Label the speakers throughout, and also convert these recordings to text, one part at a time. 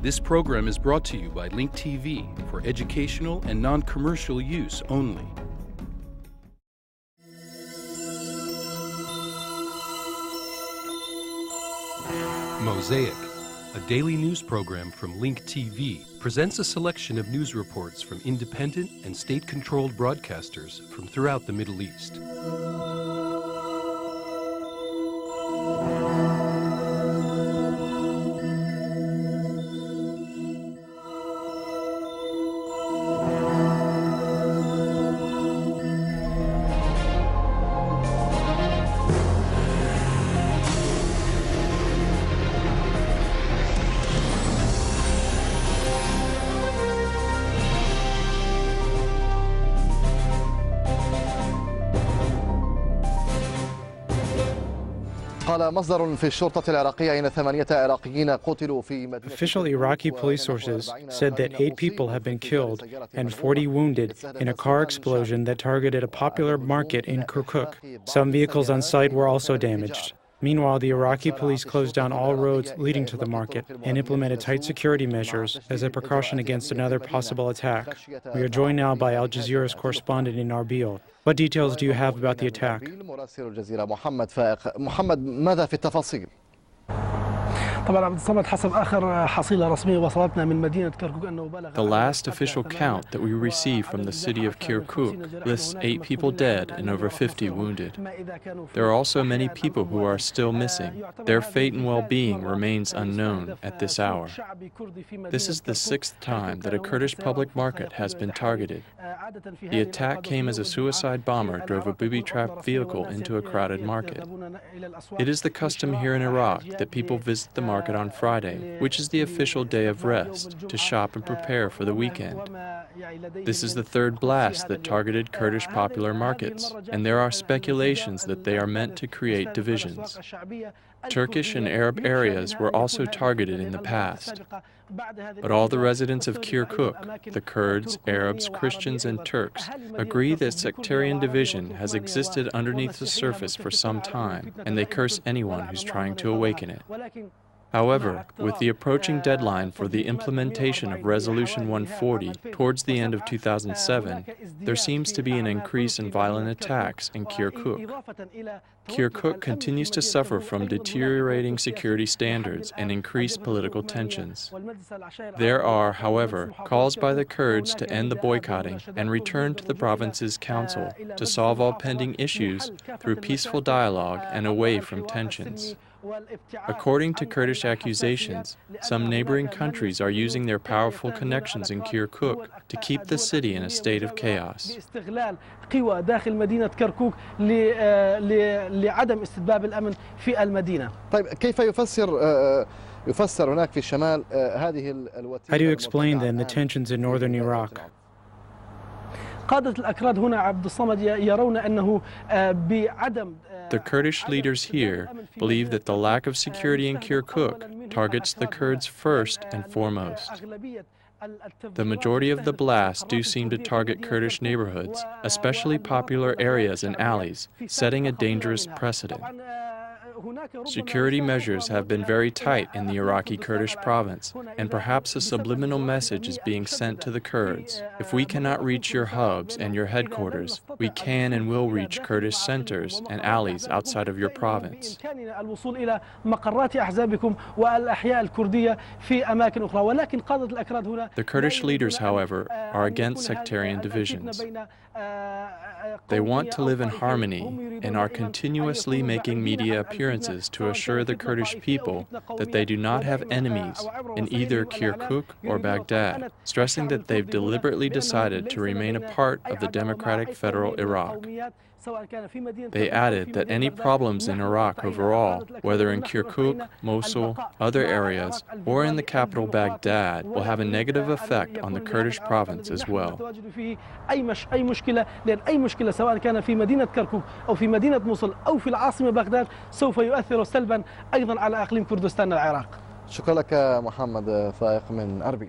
Speaker 1: This program is brought to you by Link TV for educational and non-commercial use only. Mosaic, a daily news program from Link TV, presents a selection of news reports from independent and state-controlled broadcasters from throughout the Middle East.
Speaker 2: Official Iraqi police sources said that 8 people have been killed and 40 wounded in a car explosion that targeted a popular market in Kirkuk. Some vehicles on site were also damaged. Meanwhile, the Iraqi police closed down all roads leading to the market and implemented tight security measures as a precaution against another possible attack. We are joined now by Al Jazeera's correspondent in Erbil. What details do you have about the attack?
Speaker 3: The last official count that we received from the city of Kirkuk lists 8 people dead and over 50 wounded. There are also many people who are still missing. Their fate and well-being remains unknown at this hour. This is the 6th time that a Kurdish public market has been targeted. The attack came as a suicide bomber drove a booby-trapped vehicle into a crowded market. It is the custom here in Iraq that people visit the market on Friday, which is the official day of rest, to shop and prepare for the weekend. This is the 3rd blast that targeted Kurdish popular markets, and there are speculations that they are meant to create divisions. Turkish and Arab areas were also targeted in the past. But all the residents of Kirkuk, the Kurds, Arabs, Christians, and Turks, agree that sectarian division has existed underneath the surface for some time, and they curse anyone who's trying to awaken it. However, with the approaching deadline for the implementation of Resolution 140 towards the end of 2007, there seems to be an increase in violent attacks in Kirkuk. Kirkuk continues to suffer from deteriorating security standards and increased political tensions. There are, however, calls by the Kurds to end the boycotting and return to the province's council to solve all pending issues through peaceful dialogue and away from tensions. According to Kurdish accusations, some neighboring countries are using their powerful connections in Kirkuk to keep the city in a state of chaos.
Speaker 2: How do you explain then the tensions in northern Iraq?
Speaker 3: The Kurdish leaders here believe that the lack of security in Kirkuk targets the Kurds first and foremost. The majority of the blasts do seem to target Kurdish neighborhoods, especially popular areas and alleys, setting a dangerous precedent. Security measures have been very tight in the Iraqi Kurdish province, and perhaps a subliminal message is being sent to the Kurds. If we cannot reach your hubs and your headquarters, we can and will reach Kurdish centers and alleys outside of your province. The Kurdish leaders, however, are against sectarian divisions. They want to live in harmony and are continuously making media appearances to assure the Kurdish people that they do not have enemies in either Kirkuk or Baghdad, stressing that they've deliberately decided to remain a part of the democratic federal Iraq. They added that any problems in Iraq overall, whether in Kirkuk, Mosul, other areas, or in the capital Baghdad, will have a negative effect on the Kurdish province as well.
Speaker 4: شكرا لك محمد فائق من أربيل.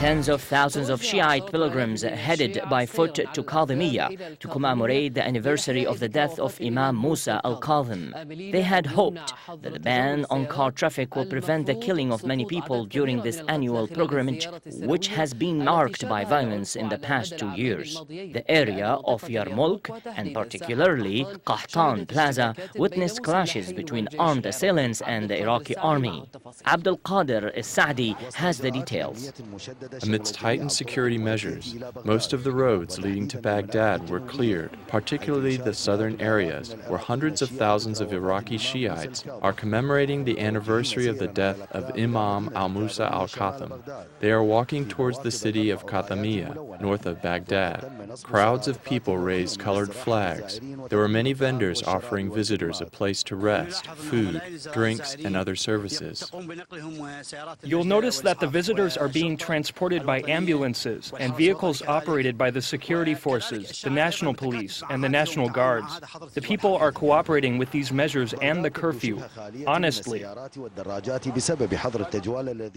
Speaker 5: Tens of thousands of Shiite pilgrims headed by foot to Qathemiyya to commemorate the anniversary of the death of Imam Musa al-Kathem. They had hoped that the ban on car traffic will prevent the killing of many people during this annual pilgrimage, which has been marked by violence in the past 2 years. The area of Yarmouk, and particularly Qahtan Plaza, witnessed clashes between armed assailants and the Iraqi army. Abdul Qadir Saadi has the details.
Speaker 3: Amidst heightened security measures, most of the roads leading to Baghdad were cleared, particularly the southern areas, where hundreds of thousands of Iraqi Shiites are commemorating the anniversary of the death of Imam al-Musa al-Kathem. They are walking towards the city of Qathemiyya, north of Baghdad. Crowds of people raised colored flags. There were many vendors offering visitors a place to rest, food, drinks, and other services.
Speaker 6: You'll notice that the visitors are being transported by ambulances and vehicles operated by the security forces, the National Police, and the National Guards. The people are cooperating with these measures and the curfew, honestly.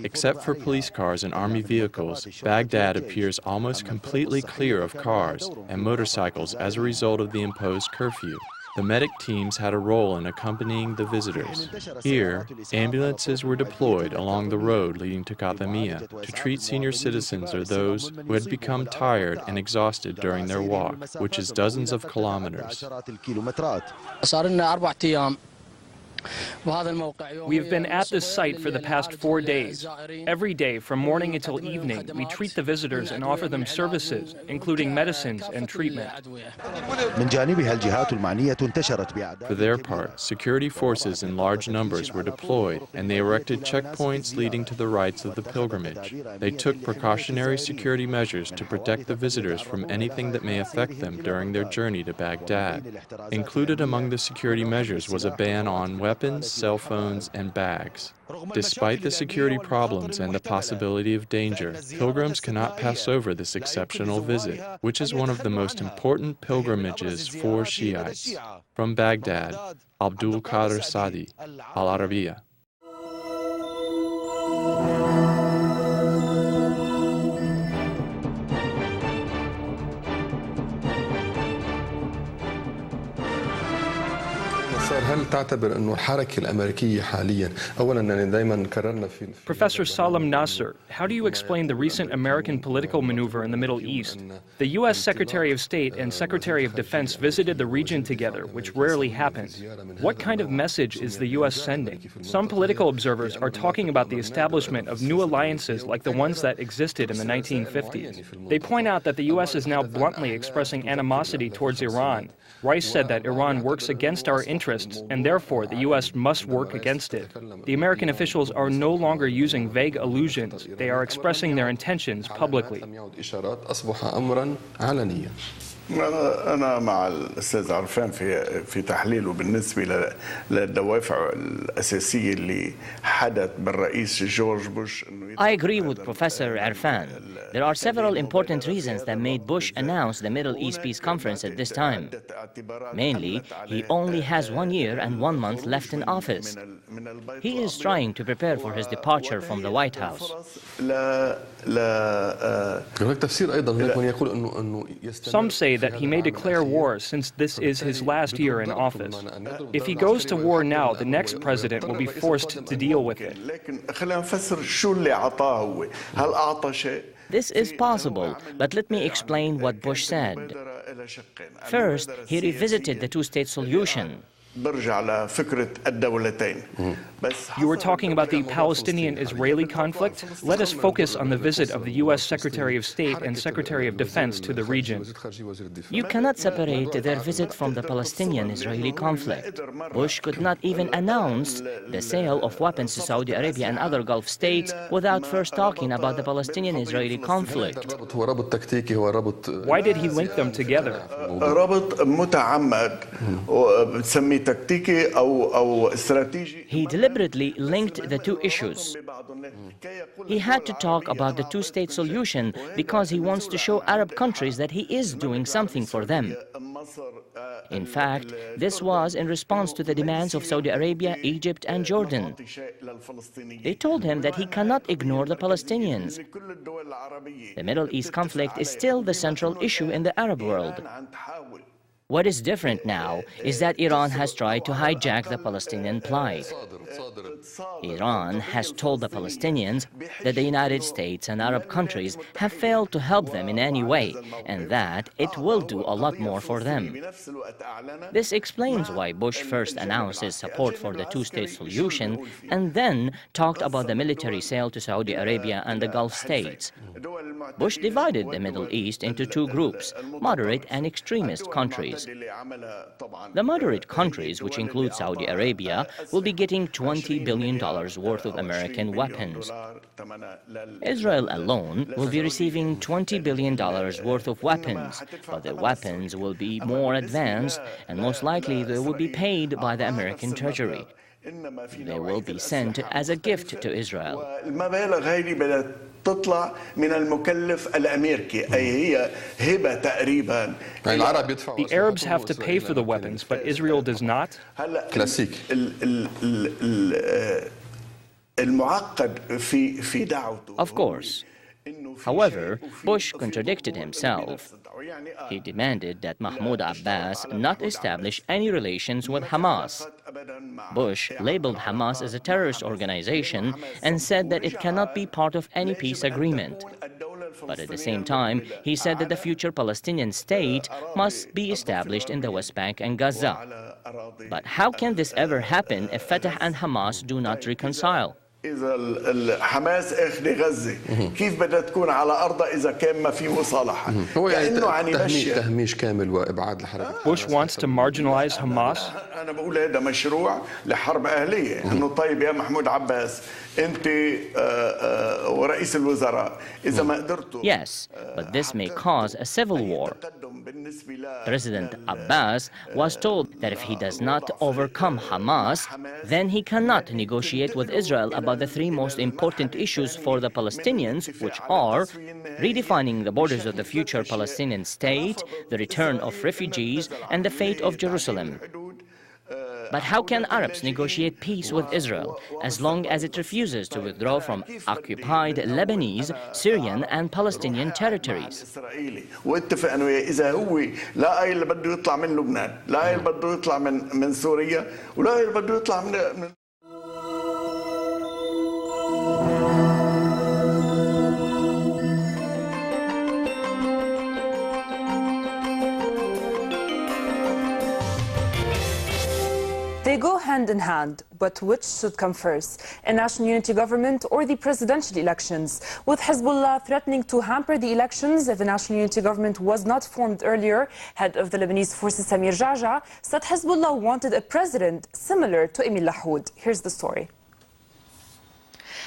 Speaker 3: Except for police cars and army vehicles, Baghdad appears almost completely clear of cars and motorcycles as a result of the imposed curfew. The medic teams had a role in accompanying the visitors. Here, ambulances were deployed along the road leading to Qathemiyya to treat senior citizens or those who had become tired and exhausted during their walk, which is dozens of kilometers.
Speaker 6: We've been at this site for the past 4 days. Every day, from morning until evening, we treat the visitors and offer them services, including medicines and treatment.
Speaker 3: For their part, security forces in large numbers were deployed, and they erected checkpoints leading to the rites of the pilgrimage. They took precautionary security measures to protect the visitors from anything that may affect them during their journey to Baghdad. Included among the security measures was a ban on weapons, cell phones, and bags. Despite the security problems and the possibility of danger, pilgrims cannot pass over this exceptional visit, which is one of the most important pilgrimages for Shiites. From Baghdad, Abdul Qadir Saadi, Al-Arabiya.
Speaker 6: Professor Salam Nasser, how do you explain the recent American political maneuver in the Middle East? The U.S. Secretary of State and Secretary of Defense visited the region together, which rarely happens. What kind of message is the U.S. sending? Some political observers are talking about the establishment of new alliances like the ones that existed in the 1950s. They point out that the U.S. is now bluntly expressing animosity towards Iran. Rice said that Iran works against our interests, and therefore the U.S. must work against it. The American officials are no longer using vague allusions. They are expressing their intentions publicly.
Speaker 7: أنا مع الأستاذ عرفان في تحليله بالنسبة للدوافع الأساسية اللي حدث بالرئيس جورج بوش.
Speaker 5: I agree with Professor Arfan. There are several important reasons that made Bush announce the Middle East Peace Conference at this time. Mainly, he only has 1 year and 1 month left in office. He is trying to prepare for his departure from the White House.
Speaker 6: Some say that he may declare war since this is his last year in office. If he goes to war now, the next president will be forced to deal with it.
Speaker 5: This is possible, but let me explain what Bush said. First, he revisited the two-state solution.
Speaker 6: You were talking about the Palestinian-Israeli conflict? Let us focus on the visit of the U.S. Secretary of State and Secretary of Defense to the region.
Speaker 5: You cannot separate their visit from the Palestinian-Israeli conflict. Bush could not even announce the sale of weapons to Saudi Arabia and other Gulf states without first talking about the Palestinian-Israeli conflict.
Speaker 6: Why did he link them together?
Speaker 5: He deliberately linked the two issues. He had to talk about the two-state solution because he wants to show Arab countries that he is doing something for them. In fact, this was in response to the demands of Saudi Arabia, Egypt, and Jordan. They told him that he cannot ignore the Palestinians. The Middle East conflict is still the central issue in the Arab world. What is different now is that Iran has tried to hijack the Palestinian plight. Iran has told the Palestinians that the United States and Arab countries have failed to help them in any way, and that it will do a lot more for them. This explains why Bush first announced his support for the two-state solution and then talked about the military sale to Saudi Arabia and the Gulf states. Bush divided the Middle East into two groups, moderate and extremist countries. The moderate countries, which include Saudi Arabia, will be getting $20 billion worth of American weapons. Israel alone will be receiving $20 billion worth of weapons, but the weapons will be more advanced and most likely they will be paid by the American Treasury. They will be sent as a gift to Israel.
Speaker 7: تطلع من المكلف الأمريكي أي هي هبة تقريبا.
Speaker 6: The Arabs have to pay for the weapons, but Israel does not?
Speaker 7: كلاسيك المعقد في دعوته.
Speaker 5: Of course. However, Bush contradicted himself. He demanded that Mahmoud Abbas not establish any relations with Hamas. Bush labeled Hamas as a terrorist organization and said that it cannot be part of any peace agreement. But at the same time, he said that the future Palestinian state must be established in the West Bank and Gaza. But how can this ever happen if Fatah and Hamas do not reconcile?
Speaker 7: إذا حماس أخذ غزة كيف بدها تكون على أرضها إذا كان ما في مصالحة؟
Speaker 8: هو يعني تهميش كامل وإبعاد الحركة.
Speaker 6: Bush wants to marginalize Hamas.
Speaker 7: أنا بقول هذا مشروع لحرب أهلية. إنه طيب يا محمود عباس أنت ورئيس الوزراء إذا ما قدرتوا.
Speaker 5: Yes, but this may cause a civil war. President Abbas was told that if he does not overcome Hamas, then he cannot negotiate with Israel about the three most important issues for the Palestinians, which are redefining the borders of the future Palestinian state, the return of refugees, and the fate of Jerusalem. But how can Arabs negotiate peace with Israel as long as it refuses to withdraw from occupied Lebanese, Syrian, and Palestinian territories?
Speaker 7: واتفقنا وياه إذا هو لا اللي بده يطلع من لبنان، لا اللي بده يطلع من سوريا، ولا اللي بده يطلع من
Speaker 9: They go hand in hand, but which should come first, a national unity government or the presidential elections? With Hezbollah threatening to hamper the elections if the national unity government was not formed earlier, head of the Lebanese forces Samir Jaja said Hezbollah wanted a president similar to Emil Lahoud. Here's the story.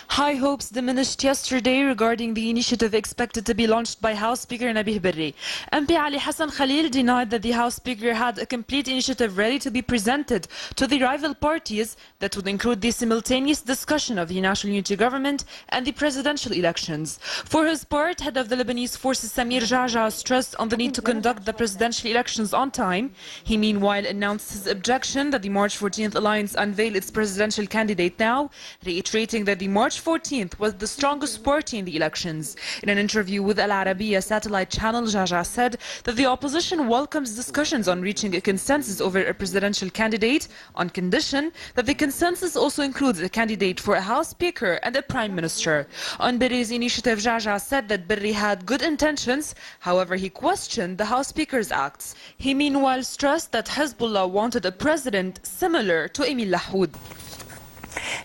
Speaker 9: High hopes diminished yesterday regarding the initiative expected to be launched by House Speaker Nabih Berri. MP Ali Hassan Khalil denied that the House Speaker had a complete initiative ready to be presented to the rival parties that would include the simultaneous discussion of the national unity government and the presidential elections. For his part, head of the Lebanese forces Samir Jaja stressed on the need to conduct the presidential elections on time. He meanwhile announced his objection that the March 14th alliance unveil its presidential candidate now, reiterating that the March 14th was the strongest party in the elections. In an interview with Arabiya satellite channel, Jaja said that the opposition welcomes discussions on reaching a consensus over a presidential candidate on condition that the consensus also includes a candidate for a House Speaker and a Prime Minister. On Berri's initiative, Jaja said that Berri had good intentions, however he questioned the House Speaker's acts. He meanwhile stressed that Hezbollah wanted a president similar to Emil Lahoud.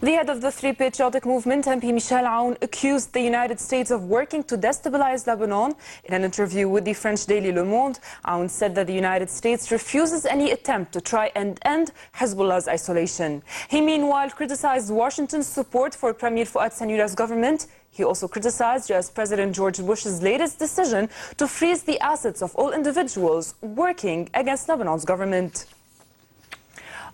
Speaker 9: The head of the Three Patriotic Movement, MP Michel Aoun, accused the United States of working to destabilize Lebanon. In an interview with the French daily Le Monde, Aoun said that the United States refuses any attempt to try and end Hezbollah's isolation. He meanwhile criticized Washington's support for Premier Fouad Sanyoura's government. He also criticized US President George Bush's latest decision to freeze the assets of all individuals working against Lebanon's government.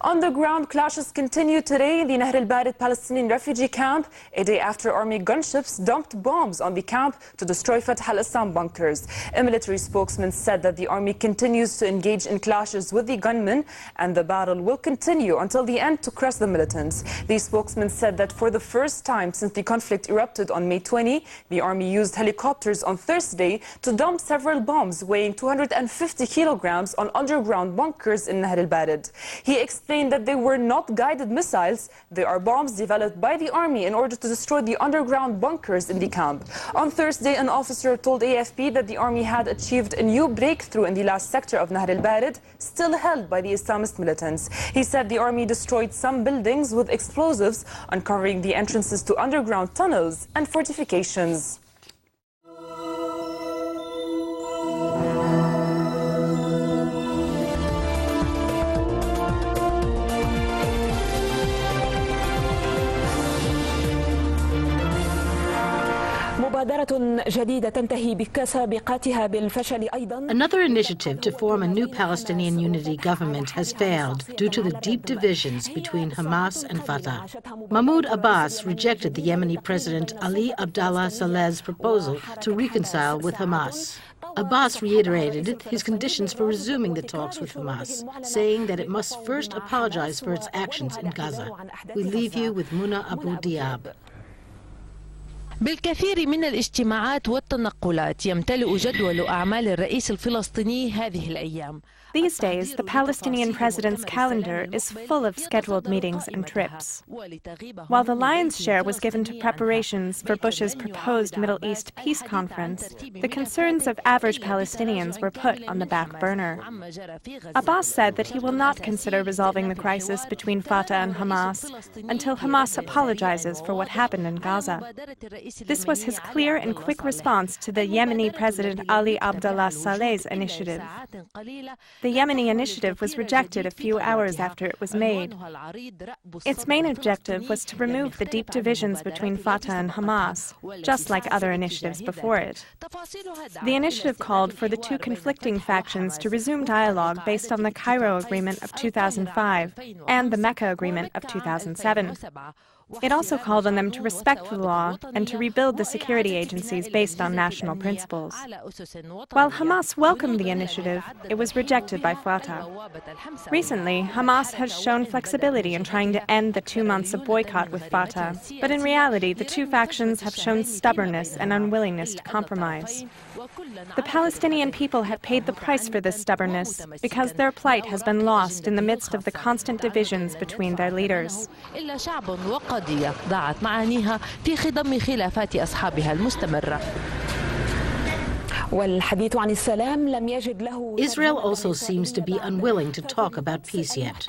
Speaker 10: Underground clashes continue today in the Nahr al-Barid Palestinian refugee camp, a day after army gunships dumped bombs on the camp to destroy Fatah al-Assam bunkers. A military spokesman said that the army continues to engage in clashes with the gunmen and the battle will continue until the end to crush the militants. The spokesman said that for the first time since the conflict erupted on May 20, the army used helicopters on Thursday to dump several bombs weighing 250 kilograms on underground bunkers in Nahr al-Barid. He explained that they were not guided missiles. They are bombs developed by the army in order to destroy the underground bunkers in the camp. On Thursday, an officer told AFP that the army had achieved a new breakthrough in the last sector of Nahr al-Barid, still held by the Islamist militants. He said the army destroyed some buildings with explosives, uncovering the entrances to underground tunnels and fortifications.
Speaker 11: Another initiative to form a new Palestinian unity government has failed due to the deep divisions between Hamas and Fatah. Mahmoud Abbas rejected the Yemeni President Ali Abdallah Saleh's proposal to reconcile with Hamas. Abbas reiterated his conditions for resuming the talks with Hamas, saying that it must first apologize for its actions in Gaza. We leave you with Muna Abu Diab.
Speaker 12: بالكثير من الاجتماعات والتنقلات يمتلئ جدول أعمال الرئيس الفلسطيني هذه الأيام.
Speaker 13: These days, the Palestinian president's calendar is full of scheduled meetings and trips. While the lion's share was given to preparations for Bush's proposed Middle East peace conference, the concerns of average Palestinians were put on the back burner. Abbas said that he will not consider resolving the crisis between Fatah and Hamas until Hamas apologizes for what happened in Gaza. This was his clear and quick response to the Yemeni President Ali Abdallah Saleh's initiative. The Yemeni initiative was rejected a few hours after it was made. Its main objective was to remove the deep divisions between Fatah and Hamas, just like other initiatives before it. The initiative called for the two conflicting factions to resume dialogue based on the Cairo Agreement of 2005 and the Mecca Agreement of 2007. It also called on them to respect the law and to rebuild the security agencies based on national principles. While Hamas welcomed the initiative, it was rejected by Fatah. Recently, Hamas has shown flexibility in trying to end the 2 months of boycott with Fatah, but in reality, the two factions have shown stubbornness and unwillingness to compromise. The Palestinian people have paid the price for this stubbornness because their plight has been lost in the midst of the constant divisions between their leaders.
Speaker 12: ضاعت معانيها في خضم خلافات أصحابها المستمرة.
Speaker 11: Israel also seems to be unwilling to talk about peace yet.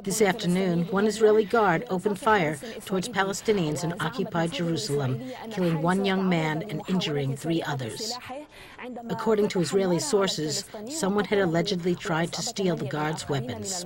Speaker 11: This afternoon, one Israeli guard opened fire towards Palestinians in occupied Jerusalem, killing one young man and injuring 3 others. According to Israeli sources, someone had allegedly tried to steal the guard's weapons.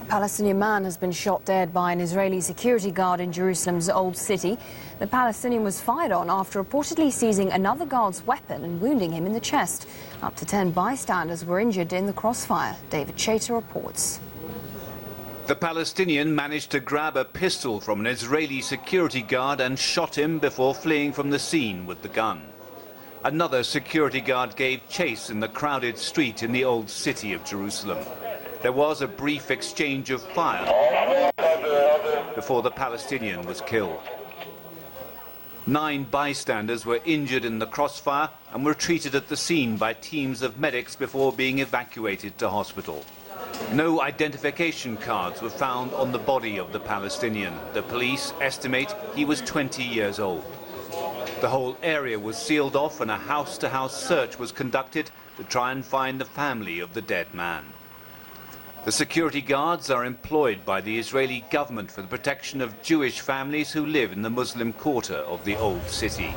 Speaker 14: A Palestinian man has been shot dead by an Israeli security guard in Jerusalem's Old City. The Palestinian was fired on after reportedly seizing another guard's weapon and wounding him in the chest. Up to 10 bystanders were injured in the crossfire. David Chater reports.
Speaker 15: The Palestinian managed to grab a pistol from an Israeli security guard and shot him before fleeing from the scene with the gun. Another security guard gave chase in the crowded street in the Old City of Jerusalem. There was a brief exchange of fire before the Palestinian was killed. 9 bystanders were injured in the crossfire and were treated at the scene by teams of medics before being evacuated to hospital. No identification cards were found on the body of the Palestinian. The police estimate he was 20 years old. The whole area was sealed off and a house-to-house search was conducted to try and find the family of the dead man. The security guards are employed by the Israeli government for the protection of Jewish families who live in the Muslim quarter of the old city.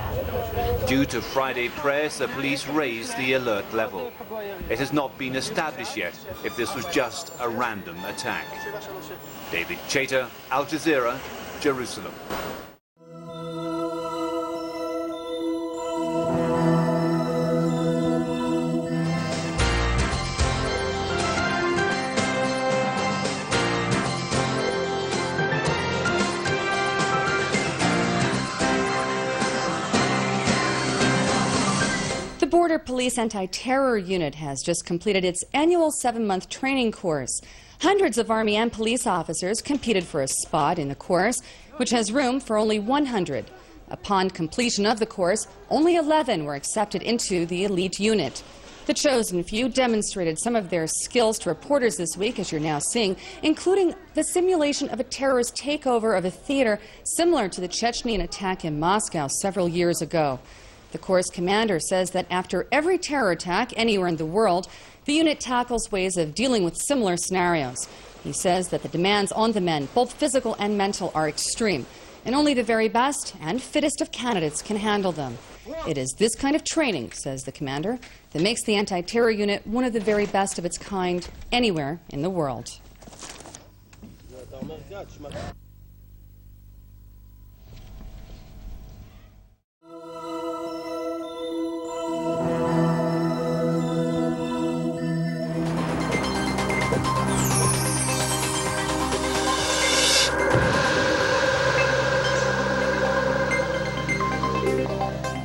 Speaker 15: Due to Friday prayers, the police raised the alert level. It has not been established yet if this was just a random attack. David Chater, Al Jazeera, Jerusalem.
Speaker 16: The Border Police Anti-Terror Unit has just completed its annual 7-month training course. Hundreds of Army and police officers competed for a spot in the course, which has room for only 100. Upon completion of the course, only 11 were accepted into the elite unit. The chosen few demonstrated some of their skills to reporters this week, as you're now seeing, including the simulation of a terrorist takeover of a theater similar to the Chechenian attack in Moscow several years ago. The course commander says that after every terror attack anywhere in the world, the unit tackles ways of dealing with similar scenarios. He says that the demands on the men, both physical and mental, are extreme, and only the very best and fittest of candidates can handle them. It is this kind of training, says the commander, that makes the anti-terror unit one of the very best of its kind anywhere in the world.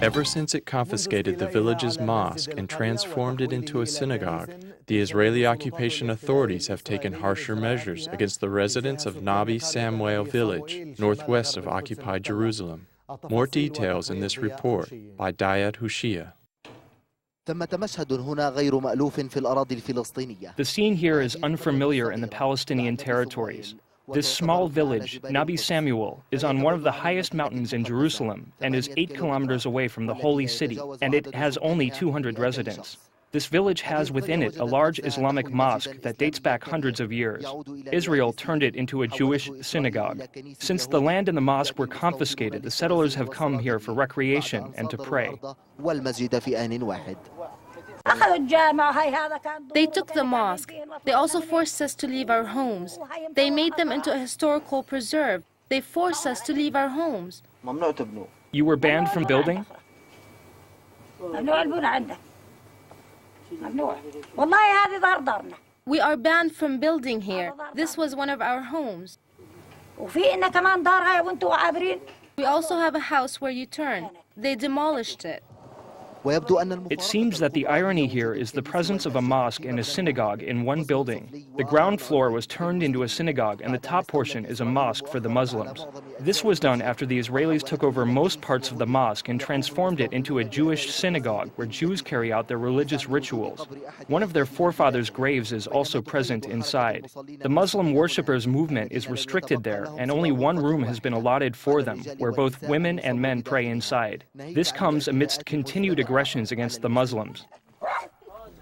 Speaker 3: Ever since it confiscated the village's mosque and transformed it into a synagogue, the Israeli occupation authorities have taken harsher measures against the residents of Nabi Samuel village, northwest of occupied Jerusalem. More details in this report by Dayat Hushia.
Speaker 6: The scene here is unfamiliar in the Palestinian territories. This small village, Nabi Samuel, is on one of the highest mountains in Jerusalem and is 8 kilometers away from the holy city, and it has only 200 residents. This village has within it a large Islamic mosque that dates back hundreds of years. Israel turned it into a Jewish synagogue. Since the land and the mosque were confiscated, the settlers have come here for recreation and to pray.
Speaker 17: They took the mosque. They also forced us to leave our homes. They made them into a historical preserve. They forced us to leave our homes.
Speaker 6: You were banned from building?
Speaker 17: We are banned from building here. This was one of our homes. We also have a house where you turn. They demolished it.
Speaker 6: It seems that the irony here is the presence of a mosque and a synagogue in one building. The ground floor was turned into a synagogue and the top portion is a mosque for the Muslims. This was done after the Israelis took over most parts of the mosque and transformed it into a Jewish synagogue where Jews carry out their religious rituals. One of their forefathers' graves is also present inside. The Muslim worshippers' movement is restricted there, and only one room has been allotted for them, where both women and men pray inside. This comes amidst continued aggressions against the Muslims.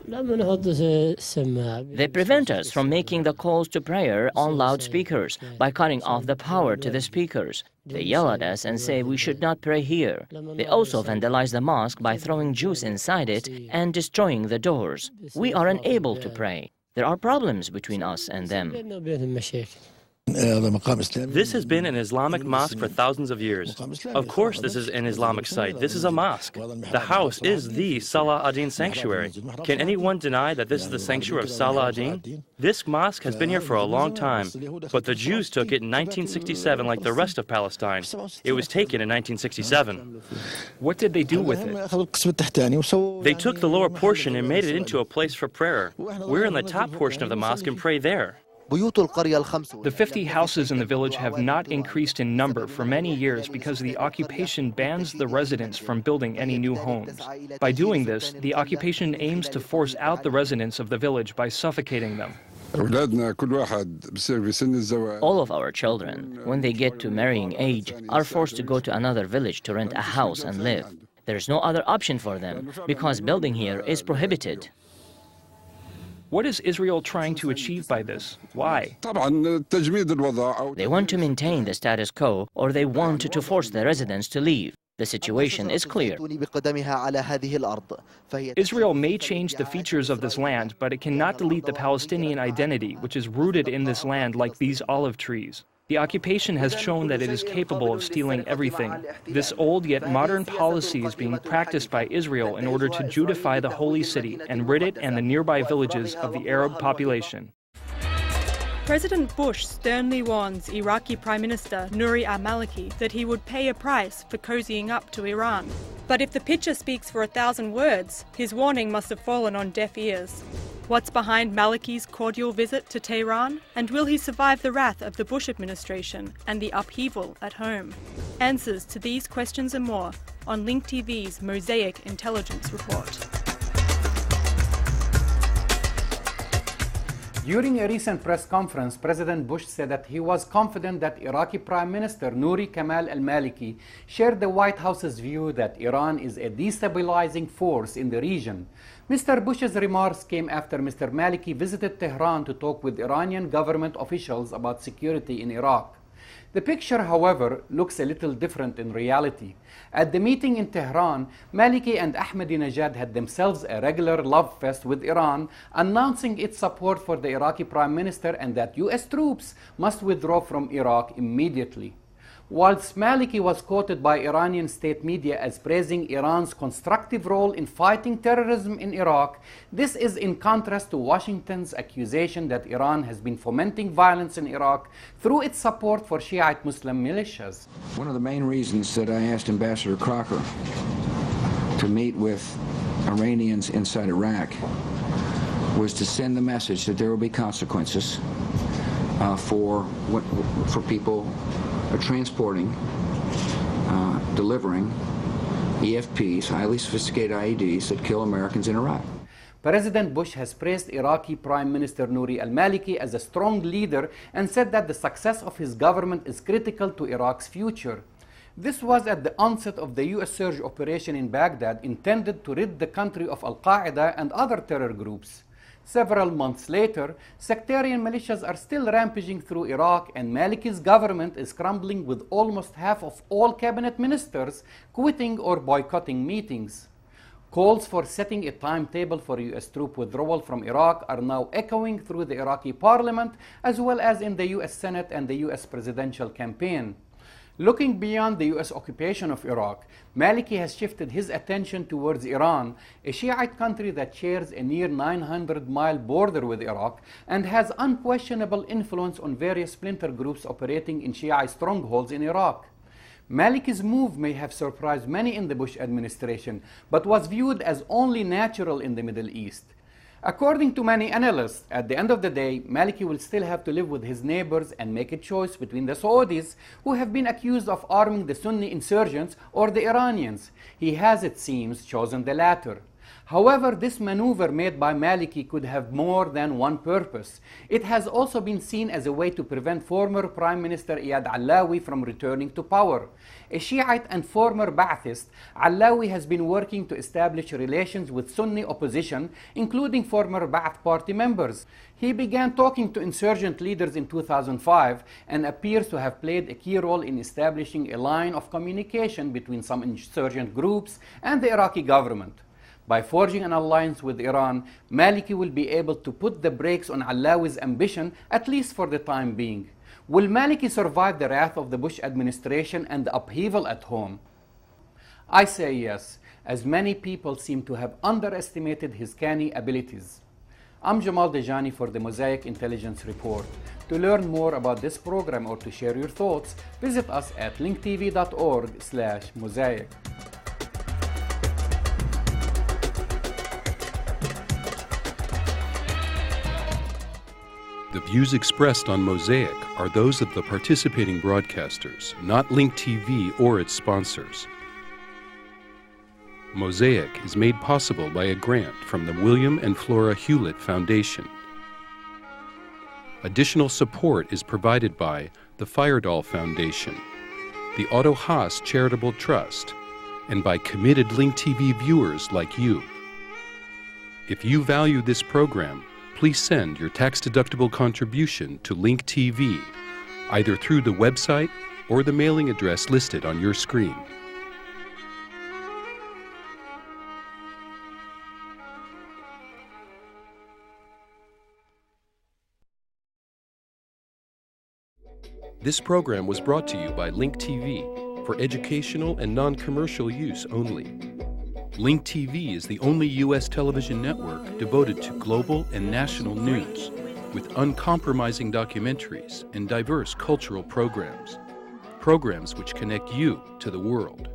Speaker 5: They prevent us from making the calls to prayer on loudspeakers by cutting off the power to the speakers. They yell at us and say we should not pray here. They also vandalize the mosque by throwing Jews inside it and destroying the doors. We are unable to pray. There are problems between us and them.
Speaker 18: This has been an Islamic mosque for thousands of years. Of course this is an Islamic site. This is a mosque. The house is the Salah ad-Din sanctuary. Can anyone deny that this is the sanctuary of Salah ad-Din? This mosque has been here for a long time, but the Jews took it in 1967 like the rest of Palestine. It was taken in 1967.
Speaker 6: What did they do with it?
Speaker 18: They took the lower portion and made it into a place for prayer. We're in the top portion of the mosque and pray there.
Speaker 6: The 50 houses in the village have not increased in number for many years because the occupation bans the residents from building any new homes. By doing this, the occupation aims to force out the residents of the village by suffocating them.
Speaker 5: All of our children, when they get to marrying age, are forced to go to another village to rent a house and live. There is no other option for them because building here is prohibited.
Speaker 6: What is Israel trying to achieve by this? Why?
Speaker 5: They want to maintain the status quo, or they want to force the residents to leave. The situation is clear.
Speaker 6: Israel may change the features of this land, but it cannot delete the Palestinian identity, which is rooted in this land like these olive trees. The occupation has shown that it is capable of stealing everything. This old yet modern policy is being practiced by Israel in order to Judify the holy city and rid it and the nearby villages of the Arab population.
Speaker 19: President Bush sternly warns Iraqi Prime Minister Nouri al-Maliki that he would pay a price for cozying up to Iran. But if the picture speaks for 1,000 words, his warning must have fallen on deaf ears. What's behind Maliki's cordial visit to Tehran? And will he survive the wrath of the Bush administration and the upheaval at home? Answers to these questions and more on Link TV's Mosaic Intelligence Report.
Speaker 20: During a recent press conference, President Bush said that he was confident that Iraqi Prime Minister Nouri Kamal al-Maliki shared the White House's view that Iran is a destabilizing force in the region. Mr. Bush's remarks came after Mr. Maliki visited Tehran to talk with Iranian government officials about security in Iraq. The picture, however, looks a little different in reality. At the meeting in Tehran, Maliki and Ahmadinejad had themselves a regular love fest with Iran, announcing its support for the Iraqi Prime Minister and that US troops must withdraw from Iraq immediately. Whilst Maliki was quoted by Iranian state media as praising Iran's constructive role in fighting terrorism in Iraq, this is in contrast to Washington's accusation that Iran has been fomenting violence in Iraq through its support for Shiite Muslim militias.
Speaker 21: One of the main reasons that I asked Ambassador Crocker to meet with Iranians inside Iraq was to send the message that there will be consequences for people transporting, delivering EFPs, highly sophisticated IEDs that kill Americans in Iraq.
Speaker 20: President Bush has praised Iraqi Prime Minister Nouri al-Maliki as a strong leader and said that the success of his government is critical to Iraq's future. This was at the onset of the US surge operation in Baghdad intended to rid the country of Al-Qaeda and other terror groups. Several months later, sectarian militias are still rampaging through Iraq, and Maliki's government is crumbling with almost half of all cabinet ministers quitting or boycotting meetings. Calls for setting a timetable for US troop withdrawal from Iraq are now echoing through the Iraqi parliament as well as in the US Senate and the US presidential campaign. Looking beyond the US occupation of Iraq, Maliki has shifted his attention towards Iran, a Shiite country that shares a near 900-mile border with Iraq and has unquestionable influence on various splinter groups operating in Shiite strongholds in Iraq. Maliki's move may have surprised many in the Bush administration, but was viewed as only natural in the Middle East. According to many analysts, at the end of the day, Maliki will still have to live with his neighbors and make a choice between the Saudis, who have been accused of arming the Sunni insurgents, or the Iranians. He has, it seems, chosen the latter. However, this maneuver made by Maliki could have more than one purpose. It has also been seen as a way to prevent former Prime Minister Iyad Allawi from returning to power. A Shiite and former Ba'athist, Allawi has been working to establish relations with Sunni opposition, including former Ba'ath party members. He began talking to insurgent leaders in 2005 and appears to have played a key role in establishing a line of communication between some insurgent groups and the Iraqi government. By forging an alliance with Iran, Maliki will be able to put the brakes on Allawi's ambition, at least for the time being. Will Maliki survive the wrath of the Bush administration and the upheaval at home? I say yes, as many people seem to have underestimated his canny abilities. I'm Jamal Dejani for the Mosaic Intelligence Report. To learn more about this program or to share your thoughts, visit us at linktv.org/mosaic.
Speaker 1: The views expressed on Mosaic are those of the participating broadcasters, not Link TV or its sponsors. Mosaic is made possible by a grant from the William and Flora Hewlett Foundation. Additional support is provided by the Firedoll Foundation, the Otto Haas Charitable Trust, and by committed Link TV viewers like you. If you value this program, please send your tax-deductible contribution to Link TV, either through the website or the mailing address listed on your screen. This program was brought to you by Link TV for educational and non-commercial use only. Link TV is the only U.S. television network devoted to global and national news, with uncompromising documentaries and diverse cultural programs. Programs which connect you to the world.